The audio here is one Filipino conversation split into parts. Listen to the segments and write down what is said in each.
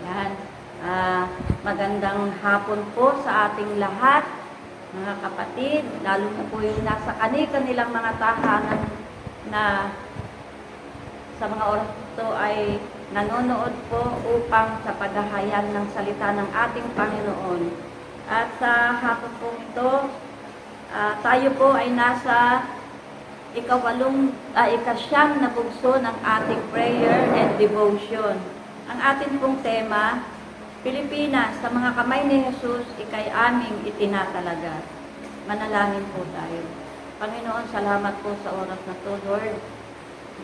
Yan. Magandang hapon po sa ating lahat, mga kapatid, lalo na po yung nasa kanilang mga tahanan na sa mga oras ito ay nanonood po upang sa paghahayag ng salita ng ating Panginoon. At sa hapon po ito, tayo po ay nasa ikasyam na bugso ng ating prayer and devotion. Ang ating pong tema, Pilipinas, sa mga kamay ni Jesus, ikay aming itinatalaga. Manalangin po tayo. Panginoon, salamat po sa oras na to, Lord,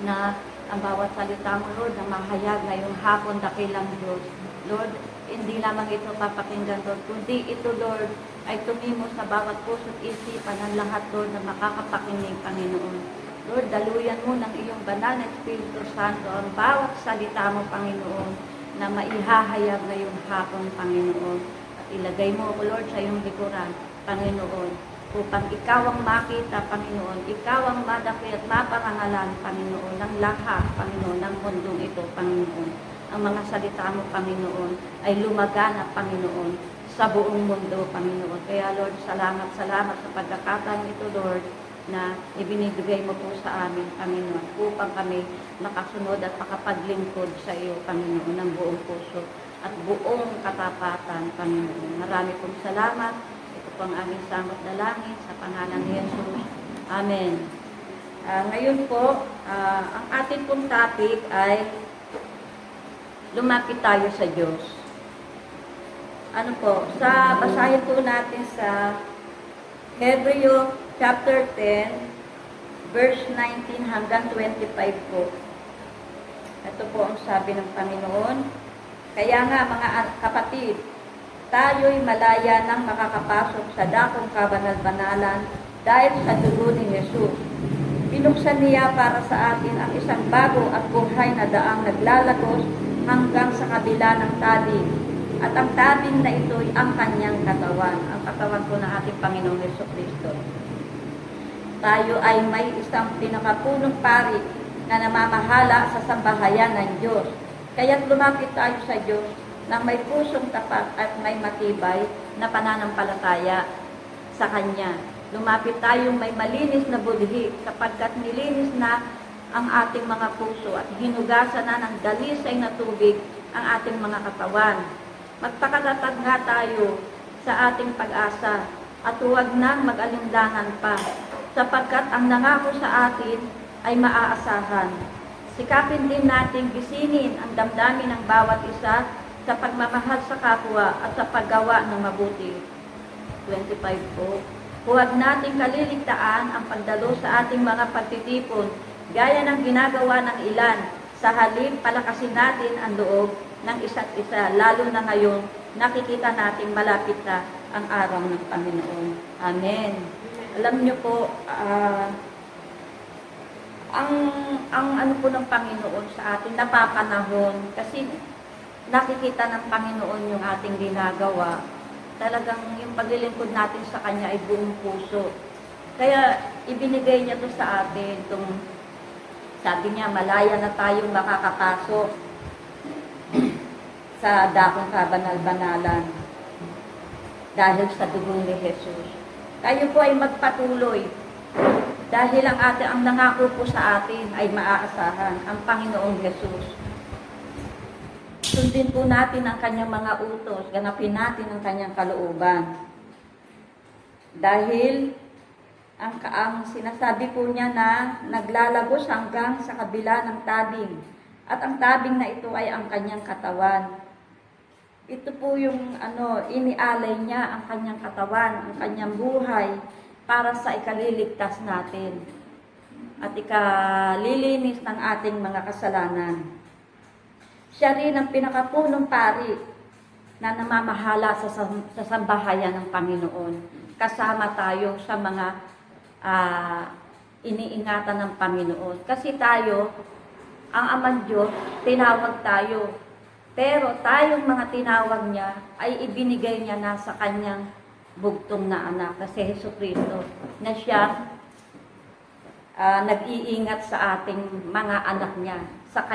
na ang bawat salita mo, Lord, na mahayag ngayong hapon dakilang Diyos. Lord, hindi lamang ito papakinggan, Lord, kundi ito, Lord, ay tumimo sa bawat puso't isipan ng lahat, Lord, na makakapakinig, Panginoon. Lord, daluyan mo ng iyong banal na Espiritu Santo ang bawat salita mo, Panginoon, na maihahayag ngayong hapon, Panginoon. At ilagay mo ako, Lord, sa iyong likuran, Panginoon, upang ikaw ang makita, Panginoon, ikaw ang madaki at maparangalan, Panginoon, ng lahat, Panginoon, ng mundong ito, Panginoon. Ang mga salita mo, Panginoon, ay lumagana, Panginoon, sa buong mundo, Panginoon. Kaya, Lord, salamat sa pagkakataon ito, Lord, na ibinibigay mo po sa amin, Panginoon, upang kami makasunod at makapaglingkod sa iyo, Panginoon, ng buong puso at buong katapatan, Panginoon. Marami pong salamat. Ito po ang aming samot dalangin sa pangalan ni Jesus. Amen. Ngayon po, ang ating pong topic ay lumapit tayo sa Diyos. Ano po, basahin po natin sa Hebreo chapter 10, verse 19 hanggang 25 po. Ito po ang sabi ng Panginoon. Kaya nga mga kapatid, tayo'y malaya nang makakapasok sa dakong kabanal-banalan dahil sa dugo ni Jesus. Binuksan niya para sa atin ang isang bago at buhay na daang naglalagos hanggang sa kabila ng tabing. At ang tabing na ito'y ang kanyang katawan. Ang katawan po ng ating Panginoong Jesucristo. Tayo ay may isang pinakapunong pari na namamahala sa sambahayan ng Diyos. Kaya't lumapit tayo sa Diyos na may pusong tapat at may matibay na pananampalataya sa Kanya. Lumapit tayong may malinis na budhi sapagkat nilinis na ang ating mga puso at hinugasan na ng dalisay na tubig ang ating mga katawan. Magpakatatag nga tayo sa ating pag-asa at huwag nang mag-alinlangan pa sapagkat ang nangako sa atin ay maaasahan. Sikapin din natin gisingin ang damdamin ng bawat isa sa pagmamahal sa kapwa at sa paggawa ng mabuti. 25 po. Huwag nating kaliligtaan ang pagdalo sa ating mga pagtitipon gaya ng ginagawa ng ilan. Sa halip, palakasin natin ang loob ng isa't isa, lalo na ngayon nakikita nating malapit na ang araw ng Panginoon. Amen. Alam niyo po, ang ano po ng Panginoon sa atin, napapanahon, kasi nakikita ng Panginoon yung ating ginagawa. Talagang yung paglilingkod natin sa Kanya ay buong puso. Kaya ibinigay niya to sa atin, sabi niya, malaya na tayong makakapasok sa dakong kabanal-banalan dahil sa dugo ni Jesus. Tayo po ay magpatuloy dahil ang nangako po sa atin ay maaasahan, ang Panginoong Jesus. Sundin po natin ang kanyang mga utos, ganapin natin ang kanyang kalooban. Dahil ang sinasabi po niya na naglalagos hanggang sa kabila ng tabing. At ang tabing na ito ay ang kanyang katawan. Ito po yung inialay niya ang kanyang katawan, ang kanyang buhay para sa ikaliligtas natin at ikalilinis ng ating mga kasalanan. Siya rin ang pinakapunong pari na namamahala sa sambahayan ng Panginoon. Kasama tayo sa mga iniingatan ng Panginoon. Kasi tayo, ang Amang Diyos, tinawag tayo. Pero tayong mga tinawag niya ay ibinigay niya na sa kanyang bugtong na anak, na si Jesucristo, na siya nag-iingat sa ating mga anak niya, sa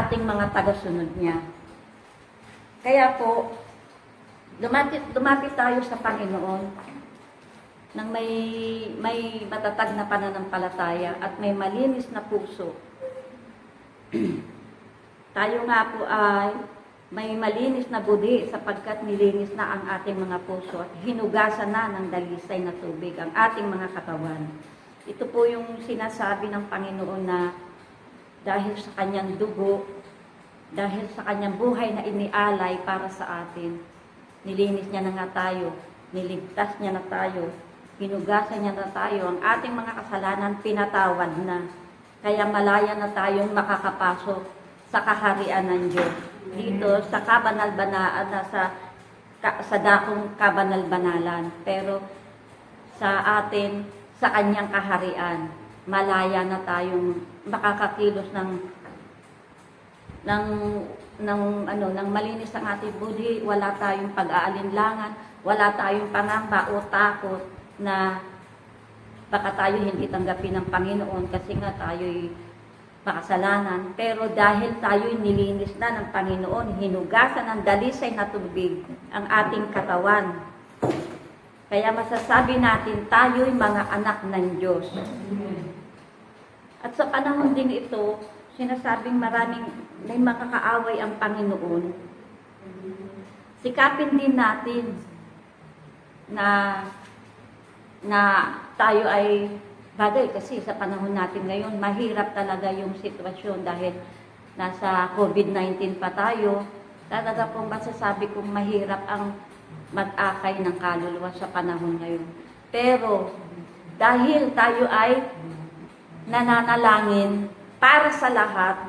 ating mga tagasunod niya. Kaya po, lumapit tayo sa Panginoon nang may matatag na pananampalataya at may malinis na puso. Tayo nga po ay may malinis na budi sapagkat nilinis na ang ating mga puso at hinugasan na ng dalisay na tubig ang ating mga katawan. Ito po yung sinasabi ng Panginoon na dahil sa kanyang dugo, dahil sa kanyang buhay na inialay para sa atin, nilinis niya na nga tayo, niligtas niya na tayo, hinugasan niya na tayo, ang ating mga kasalanan pinatawad na. Kaya malaya na tayong makakapasok sa kaharian ng Diyos. Dito sa kabanal-banalan, sa dakong kabanal-banalan. Pero sa atin, sa kanyang kaharian, malaya na tayong makakakilos ng malinis ang ating buhay. Wala tayong pag-aalinlangan, wala tayong pangamba o takot na baka tayo hindi tanggapin ng Panginoon kasi nga tayo'y makasalanan. Pero dahil tayo'y nilinis na ng Panginoon, hinugasan ng dalisay na tubig ang ating katawan. Kaya masasabi natin, tayo'y mga anak ng Diyos. At sa panahon din ito, sinasabing may makakaaway ang Panginoon. Sikapin din natin na tayo ay bagay kasi sa panahon natin ngayon, mahirap talaga yung sitwasyon dahil nasa COVID-19 pa tayo. Talaga pong masasabi kong mahirap ang mag-akay ng kaluluwa sa panahon ngayon. Pero dahil tayo ay nananalangin para sa lahat,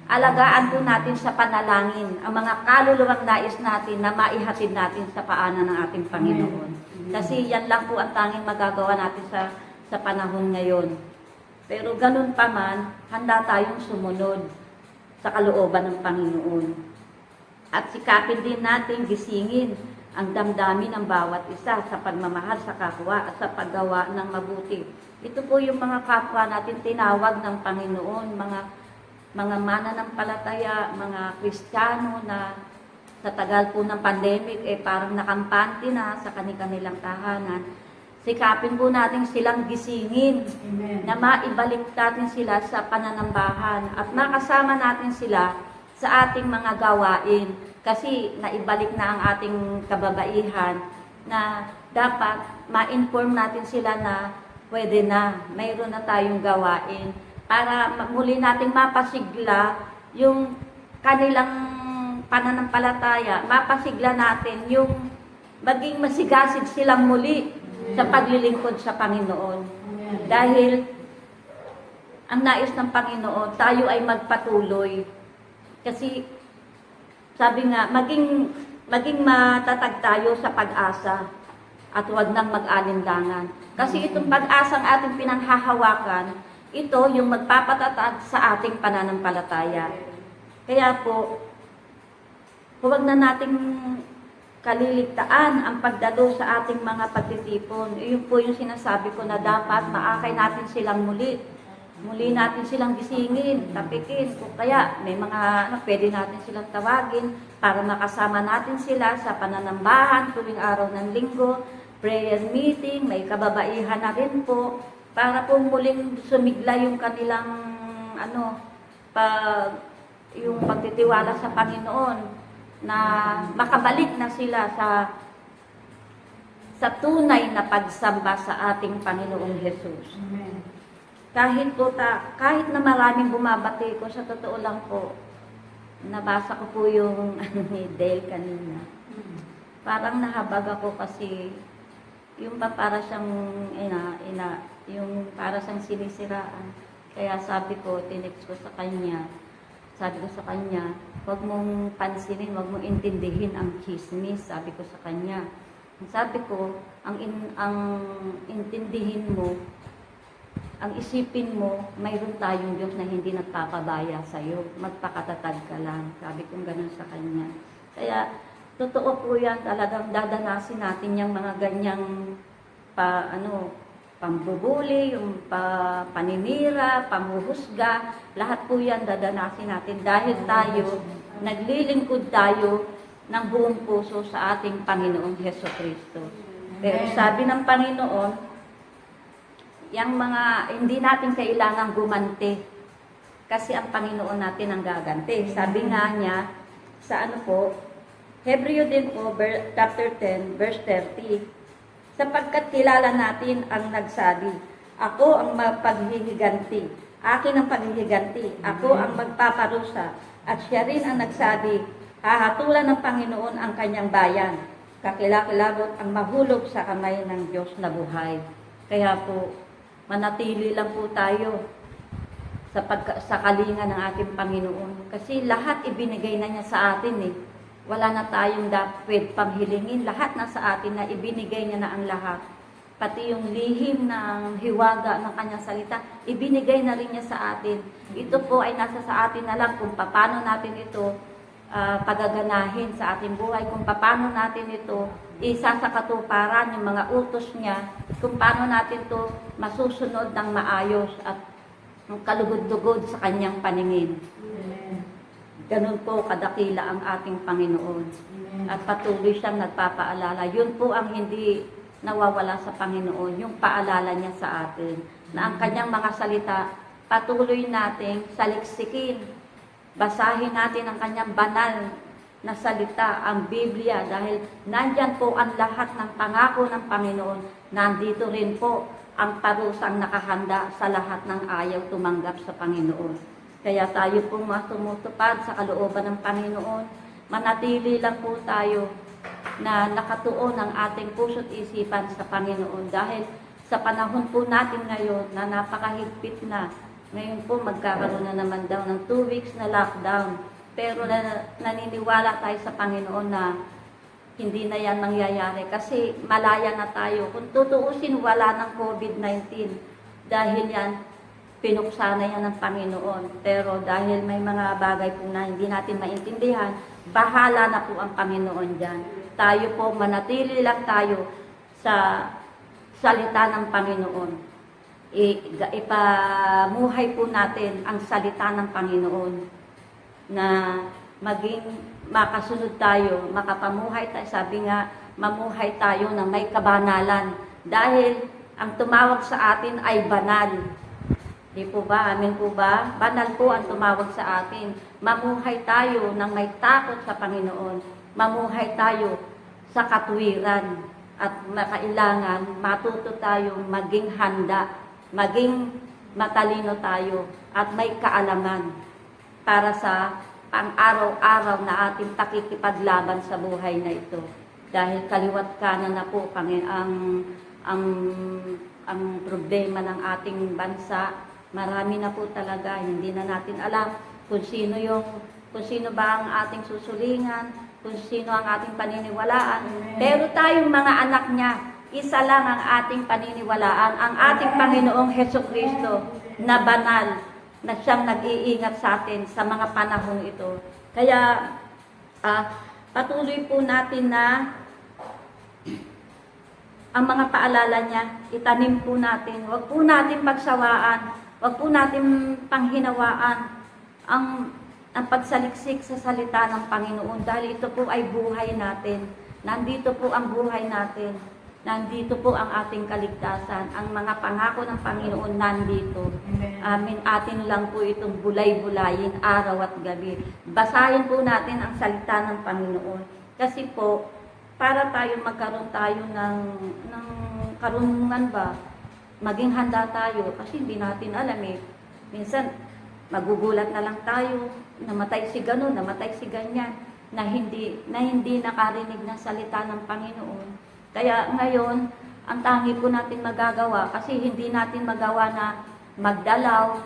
alagaan po natin sa panalangin ang mga kaluluwang nais natin na maihatid natin sa paanan ng ating Panginoon. Kasi yan lang po ang tanging magagawa natin sa panahon ngayon. Pero ganun pa man, handa tayong sumunod sa kalooban ng Panginoon. At sikapin din natin gisingin ang damdamin ng bawat isa sa pagmamahal sa kapwa at sa paggawa ng mabuti. Ito po yung mga kapwa natin tinawag ng Panginoon, mga mananampalataya, mga Kristiyano na sa tagal po ng pandemic, parang nakampante na sa kanilang tahanan. Sikapin po natin silang gisingin. Amen. Na maibalik natin sila sa pananambahan at makasama natin sila sa ating mga gawain. Kasi naibalik na ang ating kababaihan na dapat ma-inform natin sila na pwede na, mayroon na tayong gawain para muli nating mapasigla yung kanilang pananampalataya, mapasigla natin yung maging masigasig silang muli sa paglilingkod sa Panginoon. Dahil ang nais ng Panginoon, tayo ay magpatuloy. Kasi sabi nga, maging matatag tayo sa pag-asa at huwag nang mag-alinlangan. Kasi itong pag-asang ating pinanghahawakan, ito yung magpapatatag sa ating pananampalataya. Kaya po, huwag na nating kaliligtaan ang pagdalo sa ating mga pagtitipon. Iyon po yung sinasabi ko na dapat maakay natin silang muli. Muli natin silang gisingin, tapikin. Kung kaya may mga pwede natin silang tawagin para makasama natin sila sa pananambahan tuwing araw ng linggo, prayer meeting, may kababaihan na rin po para po muling sumigla yung kanilang yung pagtitiwala sa Panginoon, na makabalik na sila sa tunay na pagsamba sa ating Panginoong Jesus. Amen. Kahit na maraming bumabati ko, sa totoo lang po, nabasa ko po yung ni Dale kanina. Parang nahabag ako kasi yung para siyang yung para siyang sinisiraan. Kaya sabi ko, tinext ko sa kanya, huwag mong pansinin, huwag mong intindihin ang chismis, sabi ko sa kanya. Sabi ko, ang intindihin mo, ang isipin mo, mayroon tayong Diyos na hindi nagpapabaya sa iyo. Magpakatatag ka lang. Sabi ko gano'n sa kanya. Kaya, totoo po yan, talagang dadanasin natin yung mga ganyang pambubuli, yung paninira, panghuhusga, lahat po yan dadanasin natin dahil tayo, naglilingkod tayo ng buong puso sa ating Panginoong Heso Kristo. Pero sabi ng Panginoon, yung mga hindi natin kailangang gumanti kasi ang Panginoon natin ang gaganti. Sabi nga niya sa Hebreo din po, chapter 10, verse 30, sapagkat kilala natin ang nagsabi, ako ang mapaghihiganti, akin ang paghihiganti, ako ang magpaparusa, at siya rin ang nagsabi, hahatulan ng Panginoon ang kanyang bayan, kakilakilabot ang mahulog sa kamay ng Diyos na buhay. Kaya po, manatili lang po tayo sa kalinga ng ating Panginoon. Kasi lahat ibinigay na niya sa atin eh. Wala na tayong dapat panghilingin. Lahat na sa atin na ibinigay niya na ang lahat. Pati yung lihim ng hiwaga ng kanyang salita, ibinigay na rin niya sa atin. Ito po ay nasa sa atin na lang kung paano natin ito pagaganahin sa ating buhay, kung paano natin ito isa sa katuparan, yung mga utos niya, kung paano natin ito masusunod ng maayos at kalugod-lugod sa kanyang paningin. Ganun po kadakila ang ating Panginoon. At patuloy siyang nagpapaalala. Yun po ang hindi nawawala sa Panginoon, yung paalala niya sa atin, na ang kanyang mga salita, patuloy nating saliksikin. Basahin natin ang kanyang banal na salita, ang Biblia, dahil nandyan po ang lahat ng pangako ng Panginoon. Nandito rin po ang parusang nakahanda sa lahat ng ayaw tumanggap sa Panginoon. Kaya tayo pong tumutupad sa kalooban ng Panginoon, manatili lang po tayo na nakatuon ang ating puso't isipan sa Panginoon. Dahil sa panahon po natin ngayon na napakahigpit na, ngayon po magkakaroon na naman daw ng 2 weeks na lockdown. Pero naniniwala tayo sa Panginoon na hindi na yan mangyayari kasi malaya na tayo. Kung tutuusin, wala ng COVID-19 dahil yan, pinuksa na yan ng Panginoon. Pero dahil may mga bagay po na hindi natin maintindihan, bahala na po ang Panginoon dyan. Tayo po, manatili lang tayo sa salita ng Panginoon. Ipamuhay po natin ang salita ng Panginoon na maging makasunod tayo, makapamuhay tayo. Sabi nga, mamuhay tayo ng may kabanalan. Dahil ang tumawag sa atin ay banal. Di po ba? Amin po ba? Banal po ang tumawag sa atin. Mamuhay tayo ng may takot sa Panginoon. Mamuhay tayo sa katuwiran. At kailangan matuto tayong maging handa, maging matalino tayo, at may kaalaman para sa pang-araw-araw na ating pakikipaglaban sa buhay na ito. Dahil kaliwat kanan na po ang problema ng ating bansa. Marami na po talaga, hindi na natin alam kung sino ba ang ating susulingan, kung sino ang ating paniniwalaan. Pero tayong mga anak niya, isa lang ang ating paniniwalaan, ang ating Panginoong Heso Kristo na banal, na siyang nag-iingat sa atin sa mga panahon ito. Kaya patuloy po natin na ang mga paalala niya, itanim po natin. Huwag po natin pagsawaan. Huwag po natin panghinawaan ang pagsaliksik sa salita ng Panginoon dahil ito po ay buhay natin. Nandito po ang buhay natin. Nandito po ang ating kaligtasan. Ang mga pangako ng Panginoon nandito. Amin. Atin lang po itong bulay-bulayin araw at gabi. Basahin po natin ang salita ng Panginoon. Kasi po, para magkaroon tayo ng karunungan ba, maging handa tayo kasi hindi natin alam eh. Minsan, magugulat na lang tayo, namatay si gano'n, namatay si ganyan, na hindi nakarinig ng salita ng Panginoon. Kaya ngayon, ang tangi po natin magagawa kasi hindi natin magawa na magdalaw,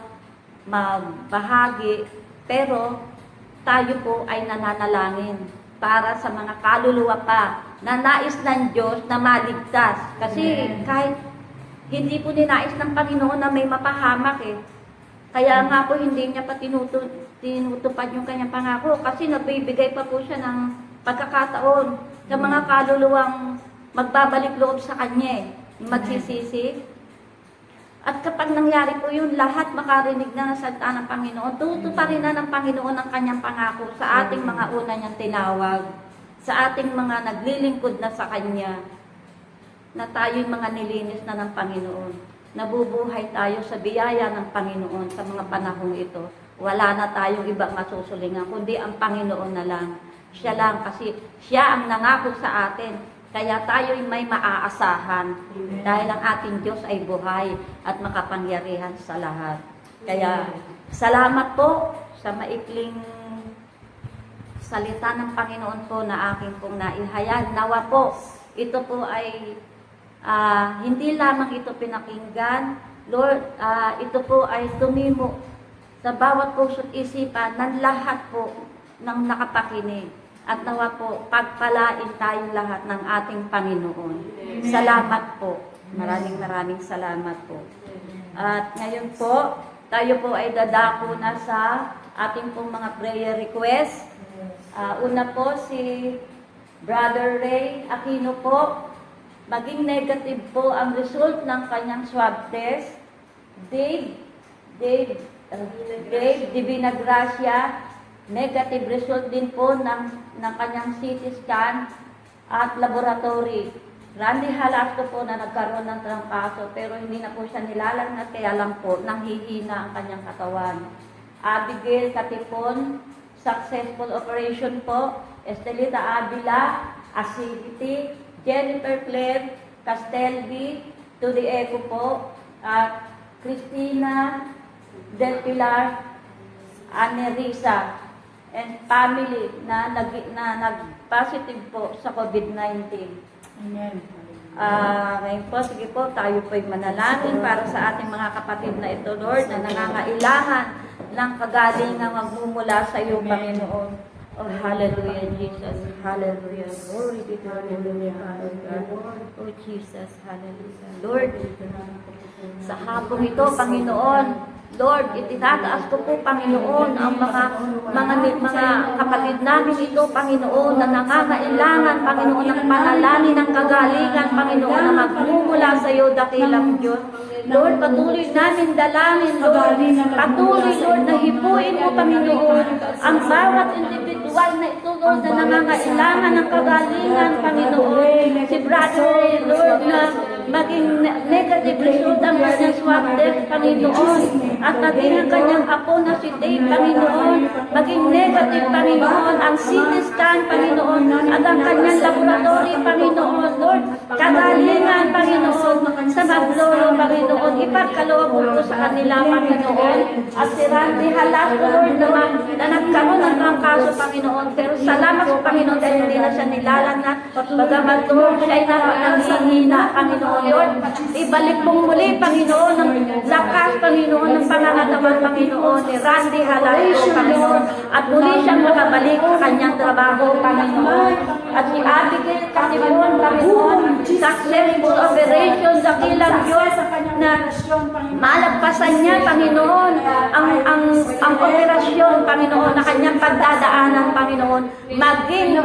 magbahagi, pero tayo po ay nananalangin para sa mga kaluluwa pa na nais ng Diyos na maligtas. Kasi kahit hindi po ninais ng Panginoon na may mapahamak eh. Kaya nga po hindi niya pa tinutupad yung kanyang pangako kasi nagbibigay pa po siya ng pagkakataon sa mga kaluluwang magbabalik loob sa kanya magsisisi. At kapag nangyari po yun, lahat makarinig na ng salita ng Panginoon. Tutuparin na ng Panginoon ang kanyang pangako sa ating mga una niyang tinawag. sa ating mga naglilingkod na sa Kanya, na tayo'y mga nilinis na ng Panginoon. Nabubuhay tayo sa biyaya ng Panginoon sa mga panahong ito. Wala na tayong ibang masusulingan, kundi ang Panginoon na lang. Siya lang, kasi Siya ang nangako sa atin. Kaya tayo'y may maaasahan. Dahil ang ating Diyos ay buhay at makapangyarihan sa lahat. Kaya salamat po sa maikling salita ng Panginoon po na aking pong naihayag. Nawa po, ito po ay hindi lamang ito pinakinggan, Lord, ito po ay tumimo sa bawat puso't isipan ng lahat po ng nakapakinig. At nawa po, pagpalain tayong lahat ng ating Panginoon. Salamat po. Maraming salamat po. At ngayon po, tayo po ay dadako na sa ating pong mga prayer request. Una po si Brother Ray Aquino po. Maging negative po ang result ng kanyang swab test. Dave Divina Gracia, negative result din po ng kanyang CT scan at laboratory. Randy Halasco po na nagkaroon ng trangkaso pero hindi na po siya nilalagnat, kaya lang po nanghihina ang kanyang katawan. Abigail Katipon, successful operation po. Estelita Avila, acidity. Jennifer Claire Castelvi, to the echo po. At Christina Del Pilar Anerisa and family na nag-positive po sa COVID-19. Amen. Ngayon po, sige po, tayo po'y manalangin para sa ating mga kapatid na ito, Lord, na nangangailangan ng kagalingang magmumula sa iyo, Panginoon. Oh, hallelujah, Jesus. Hallelujah. Glory be to you, Lord. Oh, Jesus. Hallelujah. Lord, sa hapong ito, Panginoon, Lord, itinataas ko po, Panginoon, ang mga kapatid namin ito, Panginoon, na nangangailangan, Panginoon, ng panalangin ng kagalingan, Panginoon, na magmumula sa iyo, dakilang Diyos. Lord, patuloy namin dalangin, Lord. Patuloy, Lord, na hipuin mo, Panginoon, ang bawat individual na ito, Lord, na nangangailangan ng kagalingan, Panginoon. Si Brother Ray, Lord, na maging negative result ang kanyang swab test, Panginoon. At maging ang kanyang apo na si Dave, Panginoon. Maging negative, Panginoon, ang CT scan, Panginoon. At ang kanyang laboratory, Panginoon. Lord, kagalingan, Panginoon, sa maglolo, Panginoon. Ipagkaloob mo sa kanila, Panginoon. At si Randy Halasco, Lord, na nagkaroon ng trangkaso, Panginoon. Pero salamat sa Panginoon dahil hindi na siya nilalanat. Bagamat, Lord, siya ay nanghihina, Panginoon. Lord, ibalik mong muli, Panginoon, ang lakas, Panginoon, ng pangangatawan, Panginoon, ni Randy Halasco, Panginoon. At muli siyang makabalik sa kanyang trabaho, Panginoon. At si Abigail Katipon, Panginoon, successful operation, dakilang Diyos, na malagpasan niya, Panginoon, ang operasyon, Panginoon, na kanyang pagdadaanan, Panginoon, maging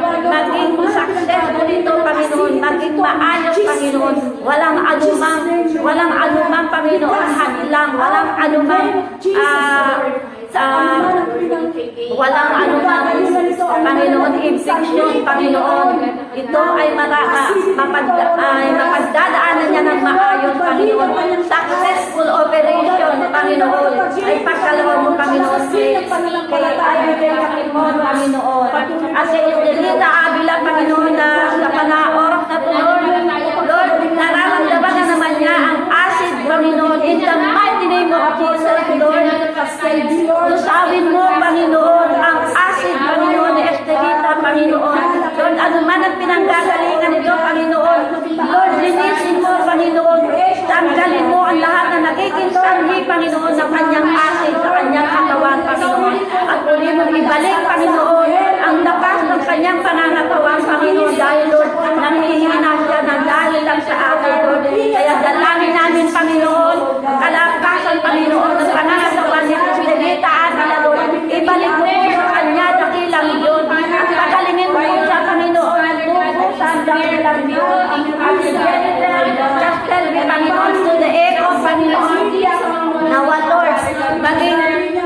successful ito, Panginoon, maging maayos, Panginoon, walang anumang, Panginoon, hadlang, walang anumang Panginoon, infection, Panginoon. Ito ay mapagdadaanan niya ng maayos, Panginoon. Successful operation, Panginoon. Ay pagkalawa mo, Panginoon, kay Abigail Katipon, Panginoon. At si Estelita Avila, Panginoon, na sa panaoras na ito, Lord, nararamdaman na naman niya ang acid, Panginoon, in the mighty name of Jesus, Lord. Lusawin mo, Panginoon, ang acid, Panginoon, ni Estelita, Panginoon. Lord, ano man ang pinanggagalingan nito, Panginoon. Lord, linisin mo, Panginoon. Tanggalin mo ang lahat na nagiging sanhi, Panginoon, ng kanyang acid sa kanyang katawan, Panginoon. At muli mo ibalik, Panginoon, ang lakas ng kanyang pangangatawan, Panginoon, dahil, Lord, nanghihina siya ng dahil lang sa akin, Lord. Kaya dalangin namin, Panginoon, kalakasan, Panginoon, ng pangangatawan ni Estelita Avila, Lord. Ibalik mo po sa kanya, dakilang Diyos. At pagalingin mo po sa Panginoon, sa dakilang Diyos. At si Jennifer Castelvi, Panginoon, to the echo, Panginoon. Nawa, Lord, maging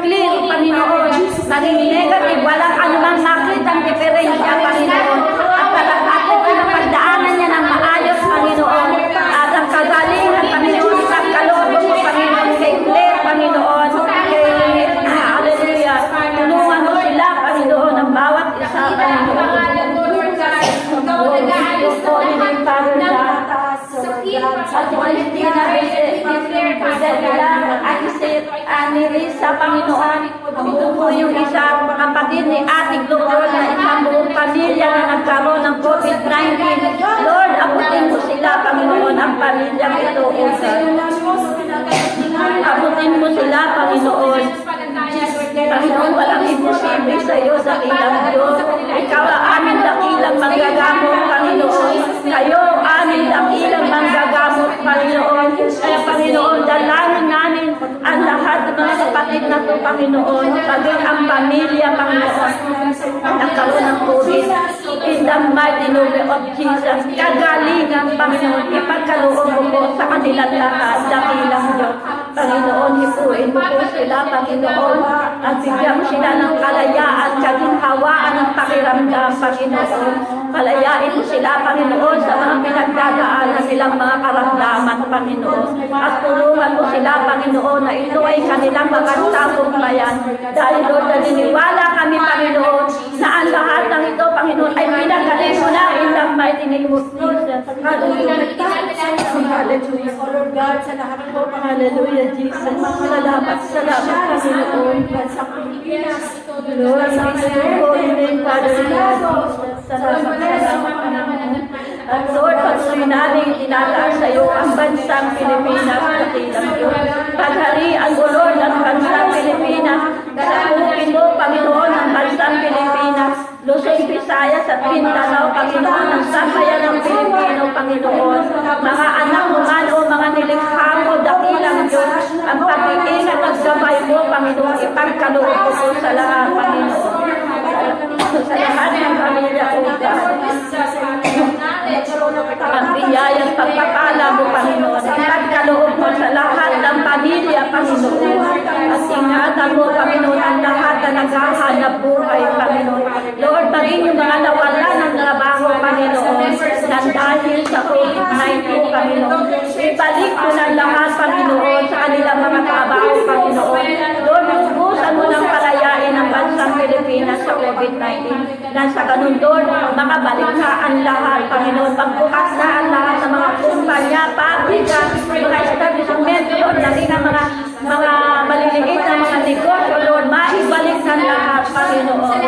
clear, Panginoon, maging negative, walang anumang makitang diferensya, Panginoon. At Panginoon. Ikaw ang nag-aayos ng lahat ng sakit, At Christina Anirisa, Panginoon, ito po yung isang kapatid ni Ate Gloriosa na isang buong pamilya na nagkaroon ng COVID-19. Lord, abutin mo sila, Panginoon, ang pamilya ito, O God. Abutin mo sila, Panginoon. Panginoon, walang imposible sa iyo, dakilang Diyos. Ikaw ang aming dakilang manggagamot, Panginoon. Kayo ang aming dakilang manggagamot, Panginoon. Kaya, Panginoon, dalangin namin ang lahat ng mga kapatid na ito, Panginoon. Paging ang pamilya, Panginoon, nagkaroon ng COVID. In the mighty name of Jesus, kagalingan, Panginoon, ipagkaloob mo po sa kanilang lahat, dakilang Diyos. Panginoon, hipuin mo po sila, Panginoon, at bigyan mo sila ng kalayaan, kaginhawaan ng pakiramdam, Panginoon. Kalayain mo sila, Panginoon, sa mga pinagdadaanan nilang mga karamdaman, Panginoon. At tulungan mo sila, Panginoon, na ito ay kanilang mga tagumpayan. Dahil, Lord, naniniwala kami, Panginoon, na ang lahat ng ito, Panginoon, ay pinagaling mo na in the mighty name of Jesus. Hallelujah. Hallelujah. O Lord God, sa lahat po, Hallelujah, Jesus. Salamat, salamat, Panginoon. sa Pilipinas, ito, Lord, we praise your holy name, Father God. Salamat, Panginoon. At Lord, patuloy namin tinataas sa iyo ang bansang Pilipinas, katilang Diyos. Pagharian mo, Lord, ang bansang Pilipinas. Sakupin mo, Panginoon, ang bansang Pilipinas. Luzon, Visayas at Mindanao, Panginoon, ang sambayan ng Pilipino, Panginoon. Mga anak mo man o mga nilikha mo, dakilang Diyos, ang pag-iingat at gabay mo, Panginoon, ipagkaloob mo po sa lahat, Panginoon. Sa lahat ng pamilya, O God. Ang biyayang pagpapala mo, Panginoon, ipagkaloob mo sa lahat ng pamilya, Panginoon. At ingatan mo, Panginoon, ang lahat na naghahanap buhay, Panginoon. Lord, maging yung mga nawala ng trabaho, Panginoon, nang dahil sa COVID-19, Panginoon. Ibalik mo ng lahat, Panginoon, sa kanilang mga trabaho, Panginoon. Lord, ubusan mo ng palayain ang bansang Pilipinas sa COVID-19. Nang sa ganun, Lord, makabalik na ang lahat, Panginoon. Pagbukas na ang lahat ng mga kumpanya, pabrika, mga establishment, Lord, naging ang mga maliliit na mga negosyo, Lord, maibalik na lahat, Panginoon.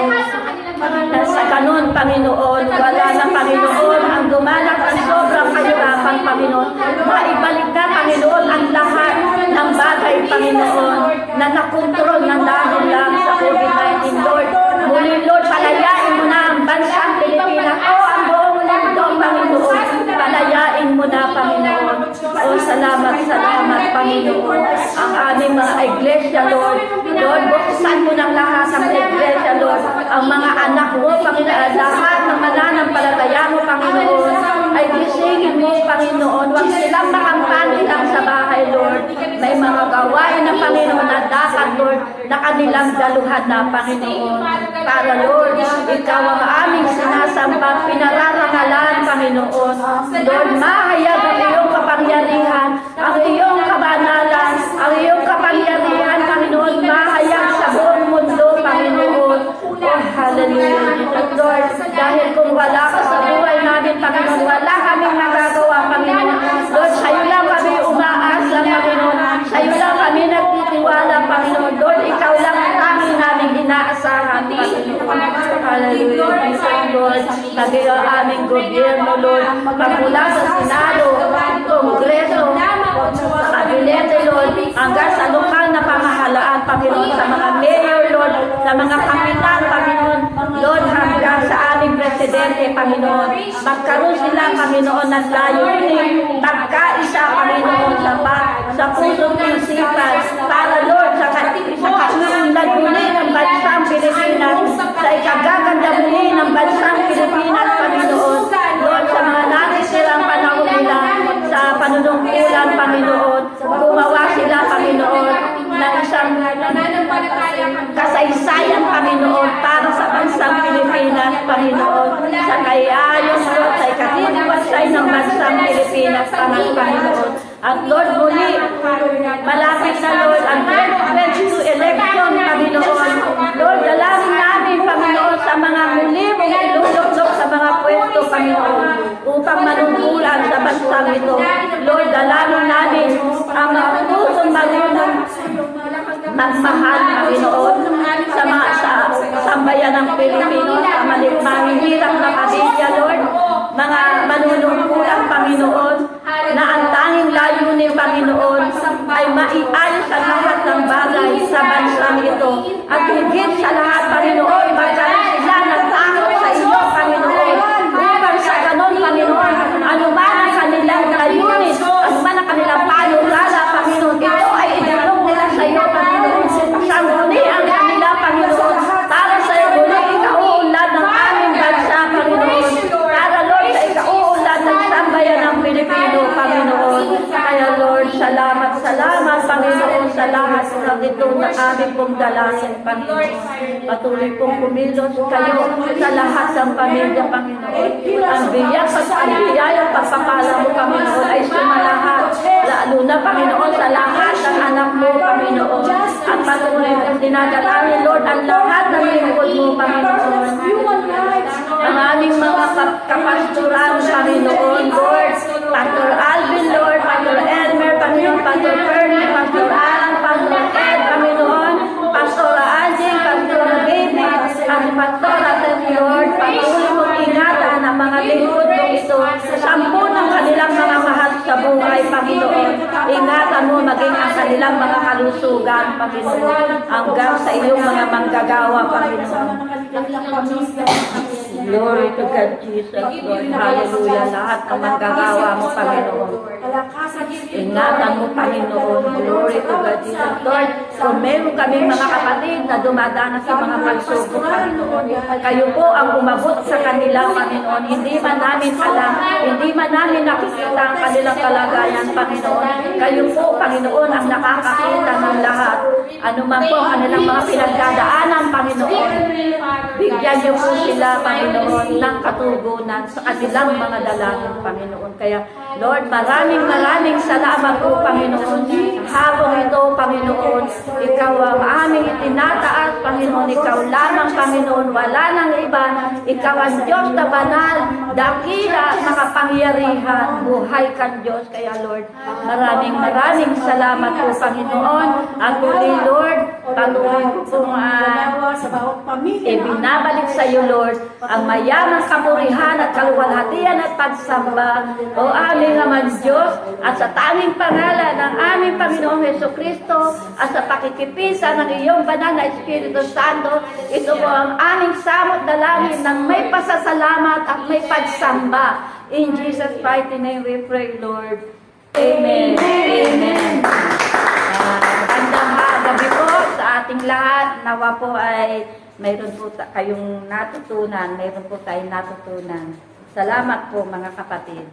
Sa ganun, Panginoon, wala na, Panginoon, ang dumanak ang sobrang kahirapan, Panginoon. Maibalik na, Panginoon, ang lahat ng bagay, Panginoon, na nakontrol na dahil lang sa COVID-19, Lord. Muli, Lord, palayain mo na ang bansang Pilipinas o ang buong mundo, Panginoon. Palayain mo na, Panginoon. O salamat, salamat, Panginoon. Ang aming mga iglesia, Lord. Lord, buksan mo ng lahat ng iglesia, Lord. Ang mga anak mo, Panginoon, lahat ng mananampalataya mo, Panginoon, ay gisingin mo, Panginoon. Huwag silang makampante lang sa bahay, Lord. May mga gawain na, Panginoon, na dapat, Lord, na kanilang daluhan na, Panginoon. Para, Lord, ikaw ang aming sinasamba, pinararangalan, Panginoon. Lord, mahayag ang iyong kapangyarihan, ang iyong kabanalan, ang iyong kapangyarihan, Panginoon, mahayag sa buong mundo, Panginoon. Oh, hallelujah, Jesus, Lord. Dahil kung wala ka sa buhay namin, Panginoon, wala kaming nagagawa, Panginoon. Lord, sa'yo lang kami umaasa, Panginoon. Sa'yo lang kami nagtitiwala, Panginoon. Lord, ikaw lang ang aming naming inaasahan, Panginoon. Hallelujah, Jesus, Lord. Maging ang aming gobyerno, Lord. Magmula sa Senado, Kongreso, sa Kabinete, Lord, hanggang sa lokal na pamahalaan, Panginoon, sa mga mayor, Lord, sa mga kapitan, Panginoon, Lord, hanggang sa aming presidente, Panginoon. Magkaroon sila, Panginoon, ng layunin, magkaisa, Panginoon, sa pusong isipan, para, Lord, sa kaunlad muli ng bansang Pilipinas, sa ikagaganda muli ng bansang Pilipinas, Panginoon, Lord, sa mga natisirang panahon nila, sa panunungkulan, Panginoon, gumawa sila, Panginoon, ng isang kasaysayan, Panginoon, para sa bansang Pilipinas, Panginoon, sa kayayos, Lord, sa ikatitiwasay ng bansang Pilipinas, Panginoon. At Lord, muli, malapit na, Lord, ang 2022 election, Panginoon. Lord, dalangin namin, Panginoon, sa mga muli ito. Lord, dalangin namin ang mga pusong marunong magmahal, Panginoon, sa mga sambayan ng Pilipino, sa mahihirap na pamilya, Lord, mga manunungkulang, Panginoon, na ang tanging layunin, Panginoon, ay maiayos ang lahat ng bagay sa bansang ito. At higit sa lahat, Panginoon, magkaroon sila ng takot sa iyo, Panginoon, upang sa ganon, Panginoon, ano man ang kanilang layunin, ano man ang kanilang panukala, Panginoon, ito ay idulog nila sa iyo, Panginoon, sangguni ang kanila, Panginoon, para sa iyo, muli ikauunlad ng aming bansa, Panginoon, para, Lord, sa ikauunlad ng sambayan ng Pilipino, Panginoon. Kaya, Lord, salamat, Panginoon, sa lahat ng ito na aming pong dalangin, Panginoon. Patuloy pong kumilos kayo sa lahat ng pamilya, Panginoon. Ang biyayang pagpapala mo, Panginoon, ay sumalahat, lalo na, Panginoon, sa lahat ng anak mo, Panginoon. At patuloy kong dinadalangin, Lord, ang lahat ng lingkod mo, Panginoon. Ang aming mga kapastoran, Panginoon, Lord, Pastor Alvin, Lord, Pastor Elmer, Panginoon, Pastor Fernie, Pastor Alan, Pastor Ed, Panginoon, Pastor Anjing, Pastor Baby, at Pastor Aten, Lord, patuloy mong ingatan ang mga lingkod mo ito, sampu ng kanilang mga mahal sa buhay, Panginoon. Ingatan mo maging ang kanilang mga kalusugan, Panginoon, hanggang sa iyong mga manggagawa, Panginoon. Glory to God, Jesus, Lord. Hallelujah. Lahat ng manggagawa mo, Panginoon. Ingatan mo, Panginoon. Glory to God, Jesus, Lord. Kung meron kami mga kapatid na dumadanas sa mga pagsubok, Panginoon, kayo po ang umabot sa kanila, Panginoon. Hindi man namin alam, hindi man namin nakikita ang kanilang kalagayan, Panginoon. Kayo po, Panginoon, ang nakakakita ng lahat. Ano man po ang kanilang mga pinagdadaanan, Panginoon. Bigyan niyo po sila, Panginoon, ng katugunan sa kanilang mga dalangin, Panginoon. Kaya, Lord, maraming salamat po, Panginoon. Habang ito, Panginoon, ikaw ang aming itinataas, Panginoon. Ikaw lamang, Panginoon. Wala nang iba. Ikaw ang Diyos na banal, dakila, makapangyarihan. Buhay kang Diyos. Kaya, Lord, maraming salamat po, Panginoon. At muli, Lord, patuloy ko pong ibinabalik sa iyo, Lord, ang mayamang kapurihan at kaluwalhatian at pagsamba, o aming naman Diyos, at sa tanging pangalan ng aming Panginoong Jesucristo, at sa pakikipisa ng iyong banal na Espiritu Santo, ito po ang aming samot dalangin ng may pasasalamat at may pagsamba. In Jesus' mighty name we pray, Lord. Amen. Amen. Magandang gabi po sa ating lahat. Nawa po ay mayroon po kayong natutunan, mayroon po tayong natutunan. Salamat po, mga kapatid.